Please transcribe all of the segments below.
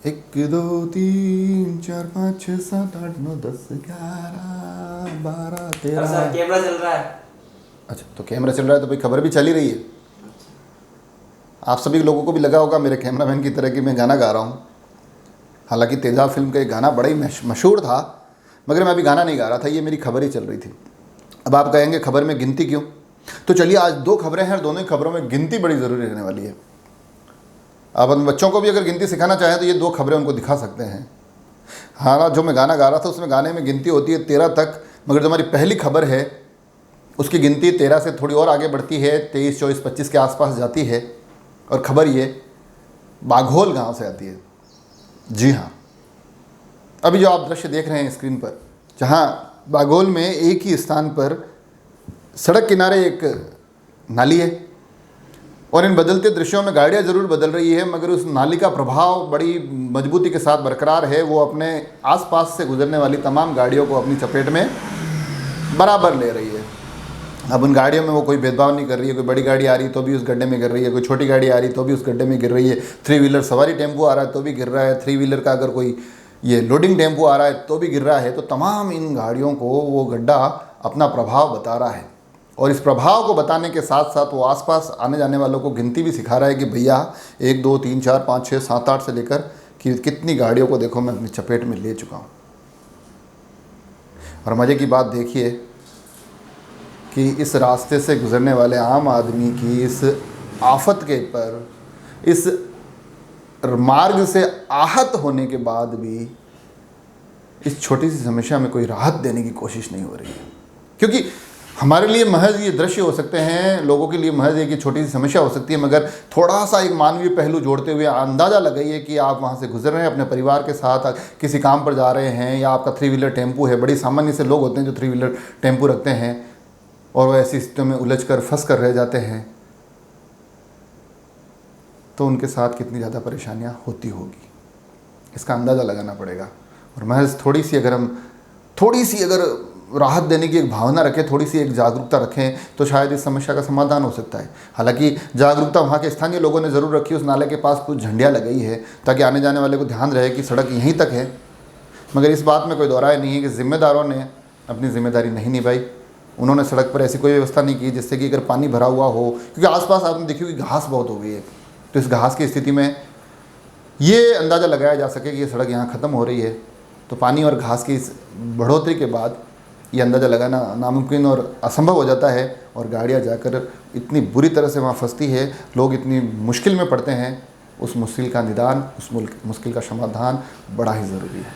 1 2 3 4 5 6 7 8 9 10 11 12 13। Sir camera चल रहा है। अच्छा, तो कैमरा चल रहा है तो भाई खबर भी चल ही रही है। आप सभी लोगों को भी लगा होगा मेरे कैमरामैन की तरह कि मैं गाना गा रहा हूँ। हालांकि तेजाब फिल्म का एक गाना बड़ा ही मशहूर था, मगर मैं अभी गाना नहीं गा रहा था, ये मेरी खबर ही चल रही थी। अब आप कहेंगे खबर में गिनती क्यों? तो चलिए, आज 2 खबरें हैं और दोनों ही खबरों में गिनती बड़ी ज़रूरी रहने वाली है। आप अपने बच्चों को भी अगर गिनती सिखाना चाहें तो ये 2 खबरें उनको दिखा सकते हैं। हाँ, जो मैं गाना गा रहा था उसमें गाने में गिनती होती है 13 तक, मगर जो हमारी पहली खबर है उसकी गिनती 13 से थोड़ी और आगे बढ़ती है, 23 24 25 के आसपास जाती है। और खबर ये बाघोल गांव से आती है। जी हाँ, अभी जो आप दृश्य देख रहे हैं स्क्रीन पर, जहाँ बाघोल में एक ही स्थान पर सड़क किनारे एक नाली है और इन बदलते दृश्यों में गाड़ियाँ ज़रूर बदल रही है, मगर उस नाली का प्रभाव बड़ी मजबूती के साथ बरकरार है। वो अपने आसपास से गुजरने वाली तमाम गाड़ियों को अपनी चपेट में बराबर ले रही है। अब उन गाड़ियों में वो कोई भेदभाव नहीं कर रही है, कोई बड़ी गाड़ी आ रही तो भी उस गड्ढे में गिर रही है, कोई छोटी गाड़ी आ रही तो भी उस गड्ढे में गिर रही है, 3 व्हीलर सवारी टेम्पो आ रहा है तो भी गिर रहा है, 3 व्हीलर का अगर कोई ये लोडिंग टेम्पो आ रहा है तो भी गिर रहा है। तो तमाम इन गाड़ियों को वो गड्ढा अपना प्रभाव बता रहा है और इस प्रभाव को बताने के साथ साथ वो आसपास आने जाने वालों को गिनती भी सिखा रहा है कि भैया 1 2 3 4 5 6 7 8 से लेकर कि कितनी गाड़ियों को देखो मैं अपनी चपेट में ले चुका हूँ। और मज़े की बात देखिए कि इस रास्ते से गुजरने वाले आम आदमी की इस आफत के पर, इस मार्ग से आहत होने के बाद भी इस छोटी सी समस्या में कोई राहत देने की कोशिश नहीं हो रही है। क्योंकि हमारे लिए महज ये दृश्य हो सकते हैं, लोगों के लिए महज एक छोटी सी समस्या हो सकती है, मगर थोड़ा सा एक मानवीय पहलू जोड़ते हुए अंदाज़ा लगाइए कि आप वहाँ से गुजर रहे हैं अपने परिवार के साथ, किसी काम पर जा रहे हैं, या आपका 3 व्हीलर टेम्पू है। बड़ी सामान्य से लोग होते हैं जो 3 व्हीलर टेम्पू रखते हैं और वो ऐसी स्थितियों में उलझ कर फंस कर रह जाते हैं, तो उनके साथ कितनी ज़्यादा परेशानियाँ होती होगी, इसका अंदाज़ा लगाना पड़ेगा। और महज थोड़ी सी अगर राहत देने की एक भावना रखें, थोड़ी सी एक जागरूकता रखें, तो शायद इस समस्या का समाधान हो सकता है। हालांकि जागरूकता वहाँ के स्थानीय लोगों ने ज़रूर रखी। उस नाले के पास कुछ झंडियाँ लगाई है ताकि आने जाने वाले को ध्यान रहे कि सड़क यहीं तक है, मगर इस बात में कोई दोहराए नहीं है कि जिम्मेदारों ने अपनी जिम्मेदारी नहीं निभाई। उन्होंने सड़क पर ऐसी कोई व्यवस्था नहीं की जिससे कि अगर पानी भरा हुआ हो, क्योंकि आसपास आपने देखी होगी घास बहुत हो गई है, तो इस घास की स्थिति में ये अंदाज़ा लगाया जा सके कि ये सड़क यहाँ ख़त्म हो रही है, तो पानी और घास की इस बढ़ोतरी के बाद ये अंदाज़ा लगाना नामुमकिन और असंभव हो जाता है और गाड़ियाँ जाकर इतनी बुरी तरह से वहाँ फंसती है, लोग इतनी मुश्किल में पड़ते हैं। उस मुश्किल का निदान, उस मुश्किल का समाधान बड़ा ही ज़रूरी है।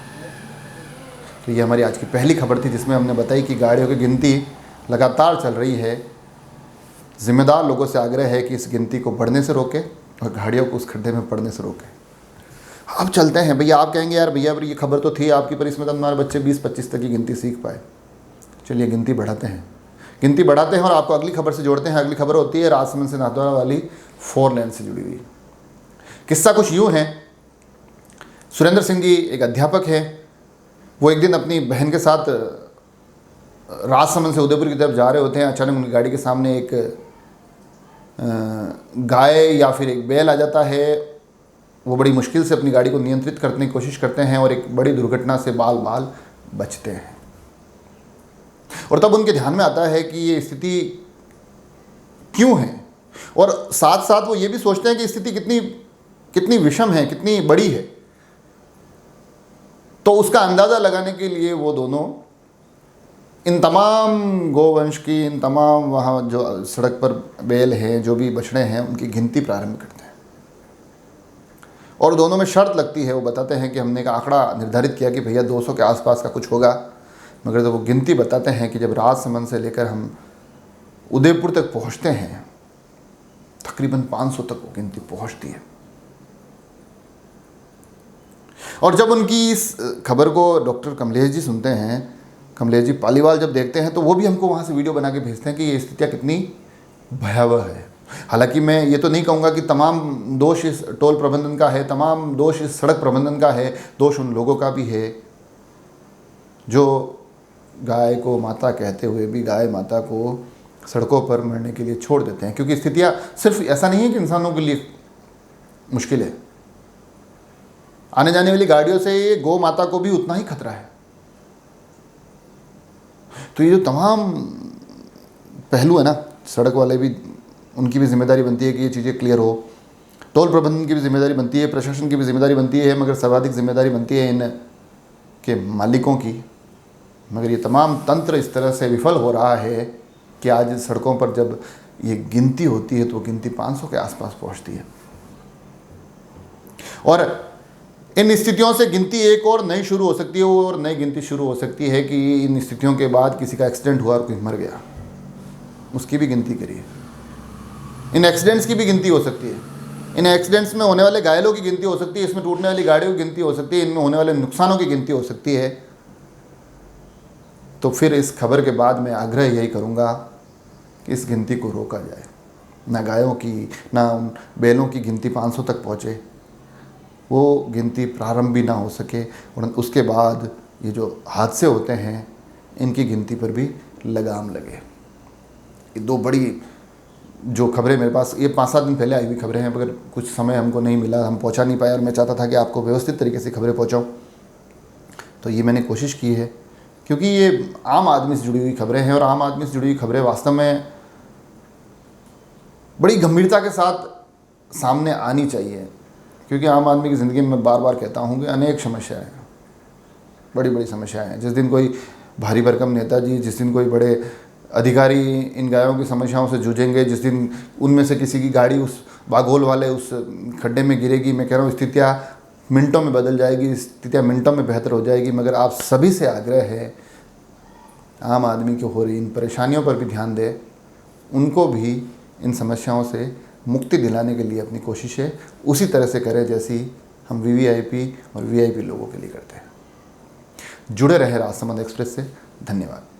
तो ये हमारी आज की पहली खबर थी जिसमें हमने बताई कि गाड़ियों की गिनती लगातार चल रही है। ज़िम्मेदार लोगों से आग्रह है कि इस गिनती को बढ़ने से रोकें और गाड़ियों को उस खड्डे में पड़ने से रोकें। अब चलते हैं भैया। आप कहेंगे यार भैया ये खबर तो थी आपकी, पर इसमें तो हमारे बच्चे 20-25 तक की गिनती सीख पाए। चलिए गिनती बढ़ाते हैं और आपको अगली खबर से जोड़ते हैं। अगली खबर होती है राजसमंद से नाथद्वारा वाली 4 लेन से जुड़ी हुई। किस्सा कुछ यूँ है, सुरेंद्र सिंह जी एक अध्यापक है। वो एक दिन अपनी बहन के साथ राजसमंद से उदयपुर की तरफ जा रहे होते हैं। अचानक उनकी गाड़ी के सामने एक गाय या फिर एक बैल आ जाता है। वो बड़ी मुश्किल से अपनी गाड़ी को नियंत्रित करने की कोशिश करते हैं और एक बड़ी दुर्घटना से बाल बाल बचते हैं। और तब उनके ध्यान में आता है कि ये स्थिति क्यों है, और साथ साथ वो ये भी सोचते हैं कि स्थिति कितनी विषम है, कितनी बड़ी है। तो उसका अंदाज़ा लगाने के लिए वो दोनों इन तमाम गोवंश की, इन तमाम वहाँ जो सड़क पर बैल हैं, जो भी बछड़े हैं, उनकी गिनती प्रारंभ करते हैं। और दोनों में शर्त लगती है। वो बताते हैं कि हमने एक आंकड़ा निर्धारित किया कि भैया 200 के आसपास का कुछ होगा, मगर जब वो गिनती बताते हैं कि जब राजसमंद से लेकर हम उदयपुर तक पहुँचते हैं, तकरीबन 500 तक वो गिनती पहुँचती है। और जब उनकी इस खबर को डॉक्टर कमलेश जी सुनते हैं, कमलेश जी पालीवाल जब देखते हैं, तो वो भी हमको वहाँ से वीडियो बना के भेजते हैं कि ये स्थितियाँ कितनी भयावह है। हालांकि मैं ये तो नहीं कहूँगा कि तमाम दोष इस टोल प्रबंधन का है, तमाम दोष इस सड़क प्रबंधन का है, दोष उन लोगों का भी है जो गाय को माता कहते हुए भी गाय माता को सड़कों पर मरने के लिए छोड़ देते हैं। क्योंकि स्थितियाँ सिर्फ ऐसा नहीं है कि इंसानों के लिए मुश्किल है, आने जाने वाली गाड़ियों से ये गौ माता को भी उतना ही खतरा है। तो ये जो तमाम पहलू है ना, सड़क वाले भी, उनकी भी जिम्मेदारी बनती है कि ये चीज़ें क्लियर हो, टोल प्रबंधन की भी जिम्मेदारी बनती है, प्रशासन की भी जिम्मेदारी बनती है, मगर सर्वाधिक जिम्मेदारी बनती है इन के मालिकों की। मगर ये तमाम तंत्र इस तरह से विफल हो रहा है कि आज सड़कों पर जब ये गिनती होती है तो गिनती 500 के आसपास पहुंचती है। और इन स्थितियों से गिनती एक और नई शुरू हो सकती है, और नई गिनती शुरू हो सकती है कि इन स्थितियों के बाद किसी का एक्सीडेंट हुआ और कोई मर गया, उसकी भी गिनती करिए। इन एक्सीडेंट्स की भी गिनती हो सकती है, इन एक्सीडेंट्स में होने वाले घायलों की गिनती हो सकती है, इसमें टूटने वाली गाड़ियों की गिनती हो सकती है, इनमें होने वाले नुकसानों की गिनती हो सकती है। तो फिर इस खबर के बाद मैं आग्रह यही करूँगा कि इस गिनती को रोका जाए, ना गायों की ना उन बैलों की गिनती 500 तक पहुँचे, वो गिनती प्रारंभ भी ना हो सके, और उसके बाद ये जो हादसे होते हैं इनकी गिनती पर भी लगाम लगे। ये दो बड़ी जो खबरें मेरे पास ये 5-7 दिन पहले आई हुई खबरें हैं, मगर कुछ समय हमको नहीं मिला, हम पहुंचा नहीं पाए, और मैं चाहता था कि आपको व्यवस्थित तरीके से खबरें पहुंचाऊं, तो ये मैंने कोशिश की है, क्योंकि ये आम आदमी से जुड़ी हुई खबरें हैं, और आम आदमी से जुड़ी हुई खबरें वास्तव में बड़ी गंभीरता के साथ सामने आनी चाहिए, क्योंकि आम आदमी की ज़िंदगी में मैं बार बार कहता हूँ कि अनेक समस्याएँ हैं, बड़ी बड़ी समस्याएँ हैं। जिस दिन कोई भारी भरकम नेताजी, जिस दिन कोई बड़े अधिकारी इन गायों की समस्याओं से जूझेंगे, जिस दिन उनमें से किसी की गाड़ी उस बागोल वाले उस खड्डे में गिरेगी, मैं कह रहा हूँ स्थितियाँ मिनटों में बदल जाएगी, स्थितियाँ मिनटों में बेहतर हो जाएगी। मगर आप सभी से आग्रह है, आम आदमी को हो रही इन परेशानियों पर भी ध्यान दें, उनको भी इन समस्याओं से मुक्ति दिलाने के लिए अपनी कोशिशें उसी तरह से करें जैसी हम वीवीआईपी और वीआईपी लोगों के लिए करते हैं। जुड़े रहे राजसमंद एक्सप्रेस से। धन्यवाद।